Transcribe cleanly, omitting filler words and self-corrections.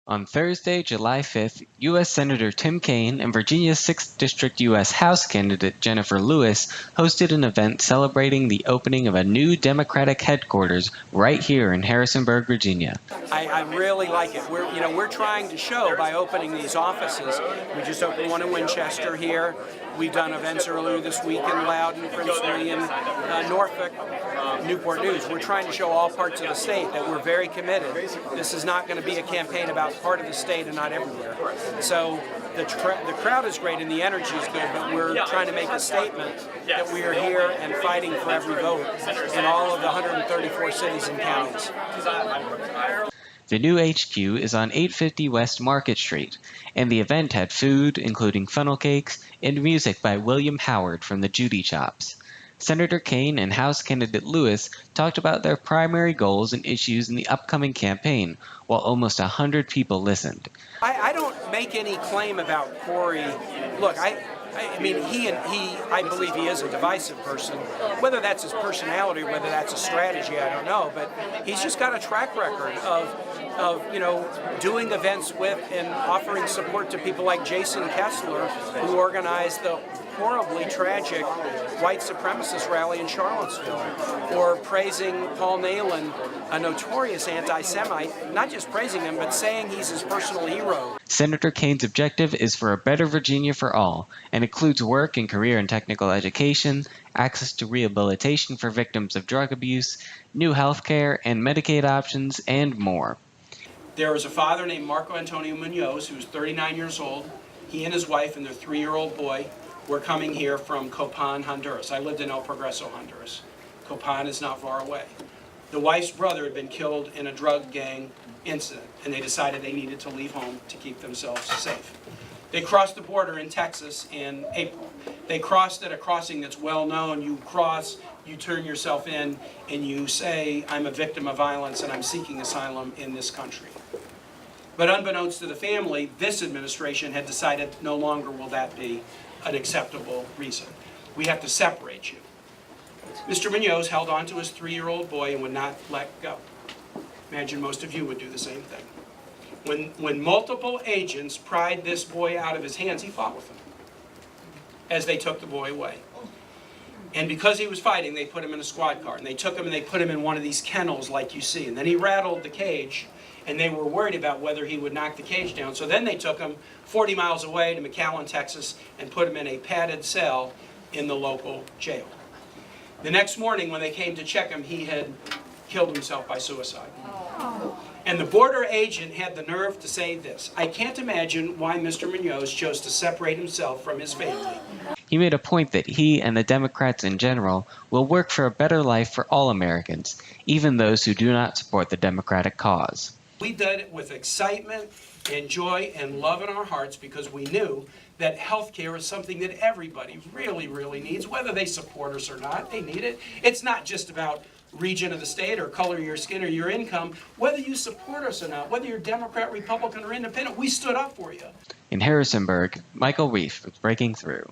On Thursday, July 5th, U.S. Senator Tim Kaine and Virginia's 6th District U.S. House candidate Jennifer Lewis hosted an event celebrating the opening of a new Democratic headquarters right here in Harrisonburg, Virginia. I really like it. We're trying to show by opening these offices. We just opened one in Winchester here. We've done events earlier this week in Loudoun, Prince William, Norfolk, Newport News. We're trying to show all parts of the state that we're very committed. This is not going to be a campaign about part of the state and not everywhere. So the crowd is great and the energy is good, but we're trying to make a statement that we are here and fighting for every vote in all of the 134 cities and counties. The new HQ is on 850 West Market Street, and the event had food, including funnel cakes, and music by William Howard from the Judy Chops. Senator Kaine and House candidate Lewis talked about their primary goals and issues in the upcoming campaign, while almost 100 people listened. I don't make any claim about Corey. Look, I believe he is a divisive person. Whether that's his personality or whether that's a strategy, I don't know. But he's just got a track record of doing events with and offering support to people like Jason Kessler, who organized the horribly tragic white supremacist rally in Charlottesville, or praising Paul Nehlen, a notorious anti-Semite, not just praising him, but saying he's his personal hero. Senator Kaine's objective is for a better Virginia for all, and includes work in career and technical education, access to rehabilitation for victims of drug abuse, new health care and Medicaid options, and more. There is a father named Marco Antonio Munoz, who's 39 years old. He and his wife and their 3-year-old boy were coming here from Copan, Honduras. I lived in El Progreso, Honduras. Copan is not far away. The wife's brother had been killed in a drug gang incident, and they decided they needed to leave home to keep themselves safe. They crossed the border in Texas in April. They crossed at a crossing that's well known. You cross, you turn yourself in, and you say, I'm a victim of violence and I'm seeking asylum in this country. But unbeknownst to the family, this administration had decided no longer will that be an acceptable reason. We have to separate you. Mr. Munoz held on to his 3-year-old boy and would not let go. Imagine most of you would do the same thing. When multiple agents pried this boy out of his hands, he fought with them as they took the boy away. And because he was fighting, they put him in a squad car, and they took him and they put him in one of these kennels like you see. And then he rattled the cage, and they were worried about whether he would knock the cage down. So then they took him 40 miles away to McAllen, Texas, and put him in a padded cell in the local jail. The next morning when they came to check him, he had killed himself by suicide. And the border agent had the nerve to say this: I can't imagine why Mr. Munoz chose to separate himself from his family. He made a point that he and the Democrats in general will work for a better life for all Americans, even those who do not support the Democratic cause. We did it with excitement and joy and love in our hearts because we knew that health care is something that everybody really, really needs, whether they support us or not. They need it. It's not just about region of the state or color of your skin or your income. Whether you support us or not, whether you're Democrat, Republican, or Independent, we stood up for you. In Harrisonburg, Michael Reif was breaking through.